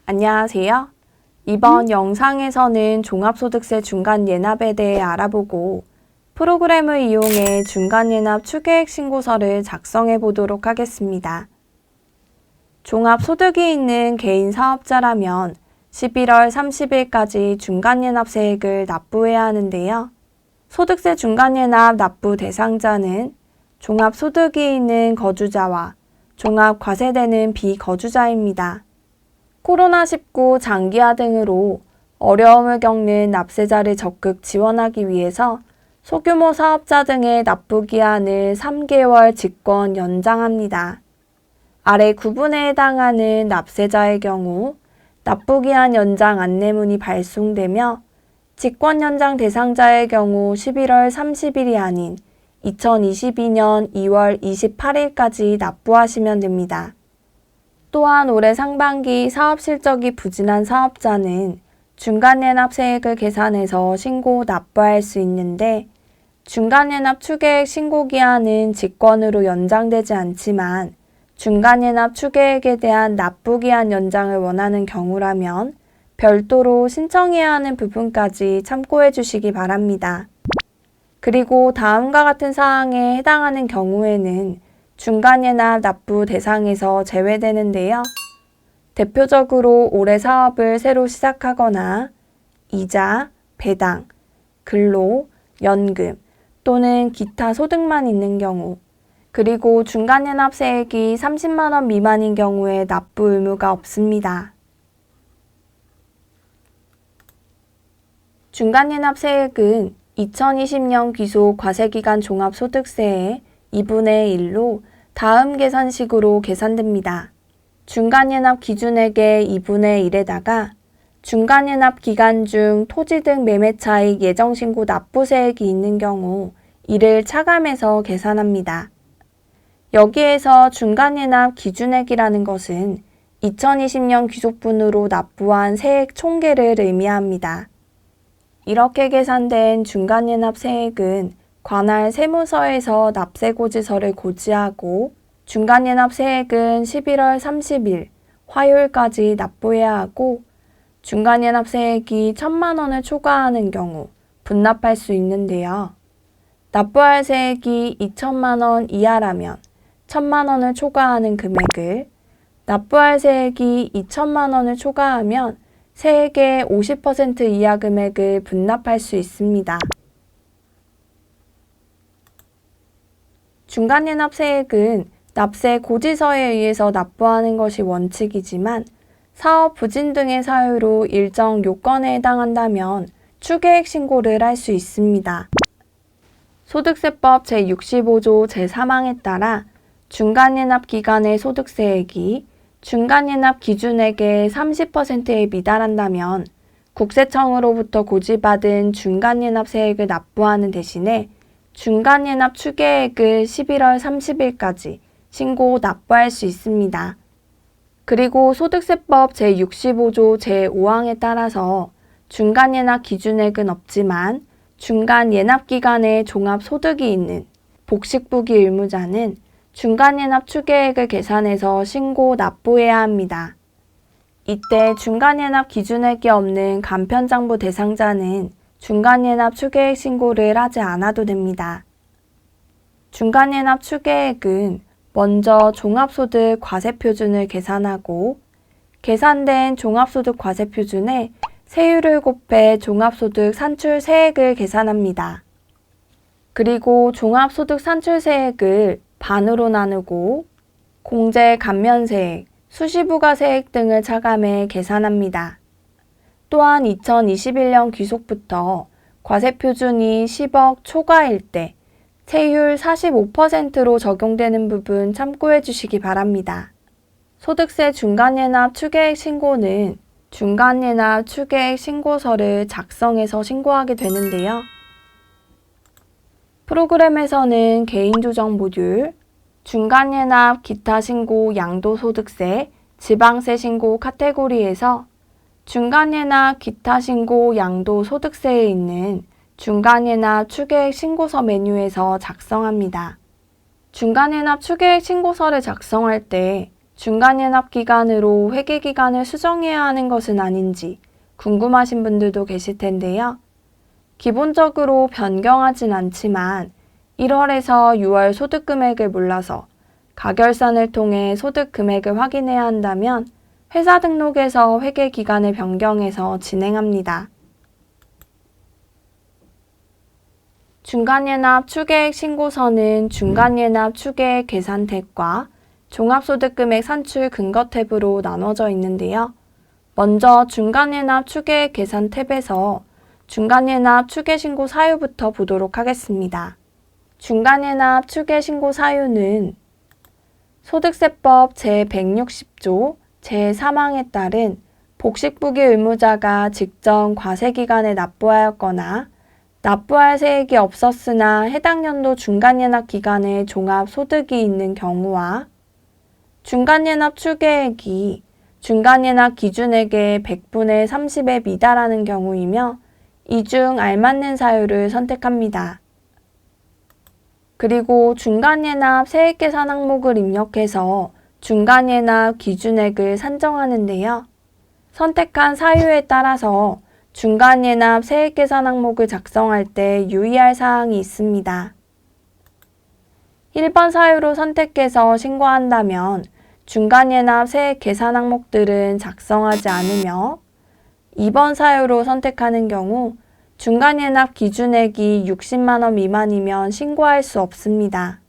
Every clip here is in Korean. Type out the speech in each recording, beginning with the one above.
안녕하세요. 이번 영상에서는 종합소득세 중간예납에 대해 알아보고 프로그램을 이용해 중간예납 추계액 신고서를 작성해 보도록 하겠습니다. 종합소득이 있는 개인 사업자라면 11월 30일까지 중간예납세액을 납부해야 하는데요. 소득세 중간예납 납부 대상자는 종합소득이 있는 거주자와 종합과세되는 비거주자입니다. 코로나19 장기화 등으로 어려움을 겪는 납세자를 적극 지원하기 위해서 소규모 사업자 등의 납부기한을 3개월 직권 연장합니다. 아래 구분에 해당하는 납세자의 경우 납부기한 연장 안내문이 발송되며 직권 연장 대상자의 경우 11월 30일이 아닌 2022년 2월 28일까지 납부하시면 됩니다. 또한 올해 상반기 사업 실적이 부진한 사업자는 중간예납세액을 계산해서 신고 납부할 수 있는데 중간예납 추계액 신고기한은 직권으로 연장되지 않지만 중간예납 추계액에 대한 납부기한 연장을 원하는 경우라면 별도로 신청해야 하는 부분까지 참고해 주시기 바랍니다. 그리고 다음과 같은 사항에 해당하는 경우에는 중간예납 납부 대상에서 제외되는데요. 대표적으로 올해 사업을 새로 시작하거나 이자, 배당, 근로, 연금 또는 기타 소득만 있는 경우, 그리고 중간예납세액이 30만 원 미만인 경우에 납부 의무가 없습니다. 중간예납세액은 2020년 기소 과세기간 종합소득세의 2분의 1로 다음 계산식으로 계산됩니다. 중간예납 기준액의 2분의 1에다가 중간예납 기간 중 토지 등 매매차익 예정신고 납부세액이 있는 경우 이를 차감해서 계산합니다. 여기에서 중간예납 기준액이라는 것은 2020년 귀속분으로 납부한 세액 총계를 의미합니다. 이렇게 계산된 중간예납세액은 관할 세무서에서 납세고지서를 고지하고 중간예납세액은 11월 30일 화요일까지 납부해야 하고 중간예납세액이 1,000만 원을 초과하는 경우 분납할 수 있는데요. 납부할 세액이 2,000만 원 이하라면 1,000만 원을 초과하는 금액을, 납부할 세액이 2,000만 원을 초과하면 세액의 50% 이하 금액을 분납할 수 있습니다. 중간예납세액은 납세 고지서에 의해서 납부하는 것이 원칙이지만 사업 부진 등의 사유로 일정 요건에 해당한다면 추계액 신고를 할 수 있습니다. 소득세법 제65조 제3항에 따라 중간예납 기간의 소득세액이 중간예납 기준액의 30%에 미달한다면 국세청으로부터 고지받은 중간예납세액을 납부하는 대신에 중간예납 추계액을 11월 30일까지 신고 납부할 수 있습니다. 그리고 소득세법 제65조 제5항에 따라서 중간예납 기준액은 없지만 중간예납 기간에 종합소득이 있는 복식부기 의무자는 중간예납 추계액을 계산해서 신고 납부해야 합니다. 이때 중간예납 기준액이 없는 간편장부 대상자는 중간예납 추계액 신고를 하지 않아도 됩니다. 중간예납 추계액은 먼저 종합소득 과세표준을 계산하고 계산된 종합소득 과세표준에 세율을 곱해 종합소득 산출세액을 계산합니다. 그리고 종합소득 산출세액을 반으로 나누고 공제 감면세액, 수시부가세액 등을 차감해 계산합니다. 또한 2021년 귀속부터 과세표준이 10억 초과일 때 세율 45%로 적용되는 부분 참고해 주시기 바랍니다. 소득세 중간예납 추계액 신고는 중간예납 추계액 신고서를 작성해서 신고하게 되는데요. 프로그램에서는 개인조정 모듈, 중간예납 기타 신고 양도소득세, 지방세 신고 카테고리에서 중간예납 기타 신고 양도소득세에 있는 중간예납 추계액 신고서 메뉴에서 작성합니다. 중간예납 추계액 신고서를 작성할 때 중간연합 기간으로 회계기간을 수정해야 하는 것은 아닌지 궁금하신 분들도 계실 텐데요. 기본적으로 변경하진 않지만 1월에서 6월 소득 금액을 몰라서 가결산을 통해 소득 금액을 확인해야 한다면 회사 등록에서 회계기간을 변경해서 진행합니다. 중간연합 추계액 신고서는 중간연합 추계액 계산 탭과 종합소득금액 산출 근거 탭으로 나눠져 있는데요. 먼저 중간연합 추계액 계산 탭에서 중간연합 추계신고 사유부터 보도록 하겠습니다. 중간연합 추계신고 사유는 소득세법 제160조 제3항에 따른 복식부기 의무자가 직전 과세기간에 납부하였거나 납부할 세액이 없었으나 해당 연도 중간연합 기간에 종합소득이 있는 경우와 중간연합 추계액이 중간연합 기준액의 100분의 30에 미달하는 경우이며 이 중 알맞는 사유를 선택합니다. 그리고 중간연합 세액계산 항목을 입력해서 중간연합 기준액을 산정하는데요. 선택한 사유에 따라서 중간연합 세액계산 항목을 작성할 때 유의할 사항이 있습니다. 1번 사유로 선택해서 신고한다면 중간연합 세액계산 항목들은 작성하지 않으며 2번 사유로 선택하는 경우 중간연합 기준액이 60만 원 미만이면 신고할 수 없습니다.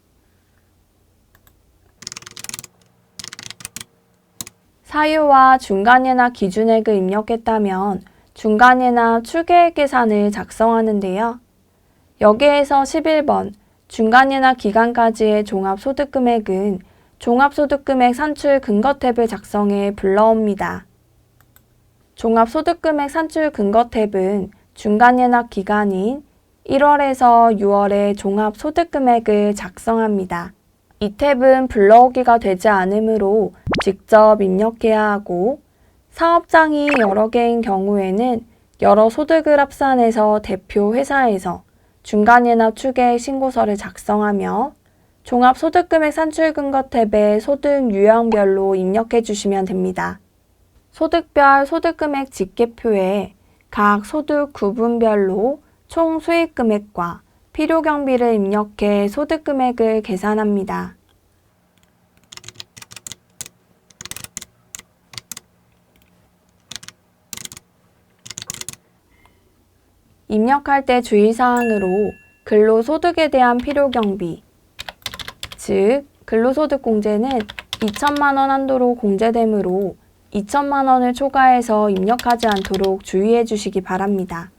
사유와 중간연합 기준액을 입력했다면 중간연합 추계액 계산을 작성하는데요. 여기에서 11번 중간연합 기간까지의 종합소득금액은 종합소득금액 산출 근거 탭을 작성해 불러옵니다. 종합소득금액 산출 근거 탭은 중간연합 기간인 1월에서 6월의 종합소득금액을 작성합니다. 이 탭은 불러오기가 되지 않으므로 직접 입력해야 하고 사업장이 여러 개인 경우에는 여러 소득을 합산해서 대표 회사에서 중간연합 추계액 신고서를 작성하며 종합소득금액 산출근거 탭에 소득 유형별로 입력해 주시면 됩니다. 소득별 소득금액 집계표에 각 소득 구분별로 총 수익금액과 필요경비를 입력해 소득금액을 계산합니다. 입력할 때 주의사항으로 근로소득에 대한 필요경비, 즉 근로소득공제는 2천만 원 한도로 공제되므로 2천만 원을 초과해서 입력하지 않도록 주의해 주시기 바랍니다.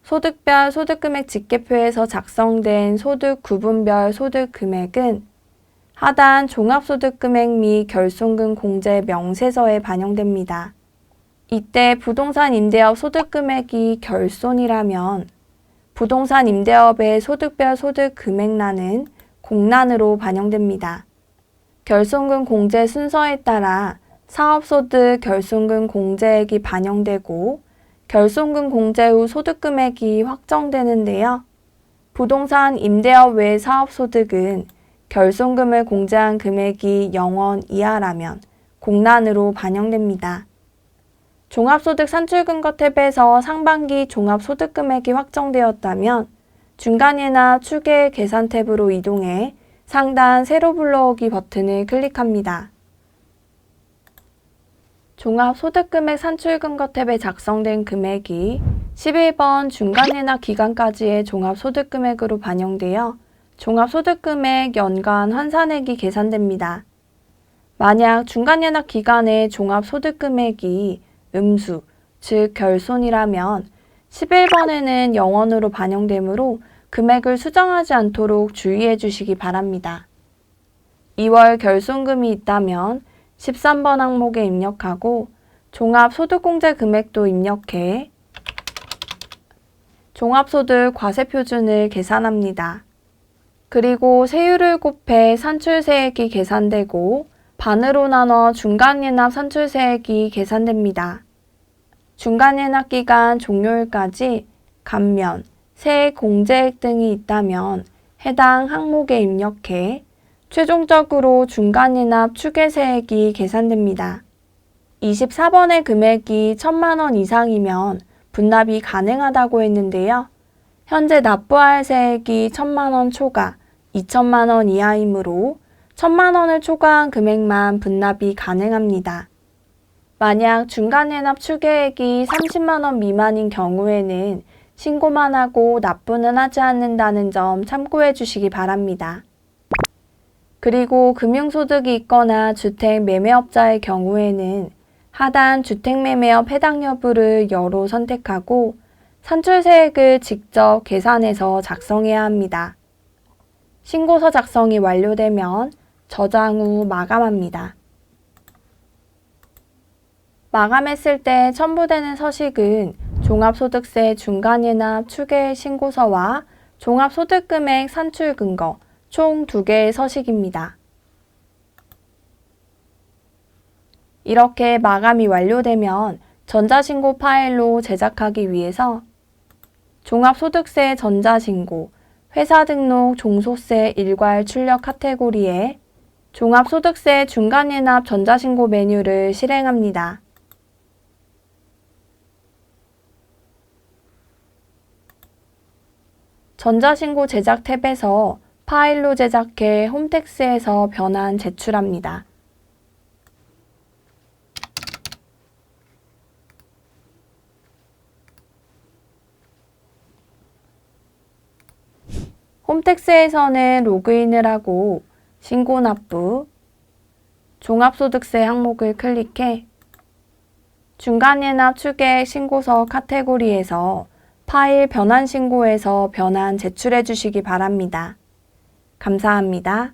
소득별 소득금액 집계표에서 작성된 소득 구분별 소득금액은 하단 종합소득금액 및 결손금 공제 명세서에 반영됩니다. 이때 부동산 임대업 소득금액이 결손이라면 부동산 임대업의 소득별 소득금액란은 공란으로 반영됩니다. 결손금 공제 순서에 따라 사업소득 결손금 공제액이 반영되고 결손금 공제 후 소득금액이 확정되는데요. 부동산 임대업 외 사업소득은 결손금을 공제한 금액이 0원 이하라면 공란으로 반영됩니다. 종합소득 산출근거 탭에서 상반기 종합소득금액이 확정되었다면 중간연합 추계액 계산 탭으로 이동해 상단 세로 불러오기 버튼을 클릭합니다. 종합소득금액 산출근거 탭에 작성된 금액이 11번 중간연합 기간까지의 종합소득금액으로 반영되어 종합소득금액 연간 환산액이 계산됩니다. 만약 중간연합 기간의 종합소득금액이 음수, 즉 결손이라면 11번에는 0원으로 반영되므로 금액을 수정하지 않도록 주의해 주시기 바랍니다. 2월 결손금이 있다면 13번 항목에 입력하고 종합소득공제 금액도 입력해 종합소득 과세표준을 계산합니다. 그리고 세율을 곱해 산출세액이 계산되고 반으로 나눠 중간연합 산출세액이 계산됩니다. 중간연합 기간 종료일까지 감면, 세액 공제액 등이 있다면 해당 항목에 입력해 최종적으로 중간연합 추계세액이 계산됩니다. 24번의 금액이 1,000만 원 이상이면 분납이 가능하다고 했는데요. 현재 납부할 세액이 1,000만 원 초과, 2,000만 원 이하이므로 1,000만 원을 초과한 금액만 분납이 가능합니다. 만약 중간연합 추계액이 30만 원 미만인 경우에는 신고만 하고 납부는 하지 않는다는 점 참고해 주시기 바랍니다. 그리고 금융소득이 있거나 주택 매매업자의 경우에는 하단 주택매매업 해당 여부를 여로 선택하고 산출세액을 직접 계산해서 작성해야 합니다. 신고서 작성이 완료되면 저장 후 마감합니다. 마감했을 때 첨부되는 서식은 종합소득세 중간연합 추계 신고서와 종합소득금액 산출 근거 총 2개의 서식입니다. 이렇게 마감이 완료되면 전자신고 파일로 제작하기 위해서 종합소득세 전자신고, 회사 등록 종소세 일괄 출력 카테고리에 종합소득세 중간연합 전자신고 메뉴를 실행합니다. 전자신고 제작 탭에서 파일로 제작해 홈택스에서 변환 제출합니다. 홈택스에서는 로그인을 하고 신고납부, 종합소득세 항목을 클릭해 중간연합 추계 신고서 카테고리에서 파일 변환 신고에서 변환 제출해 주시기 바랍니다. 감사합니다.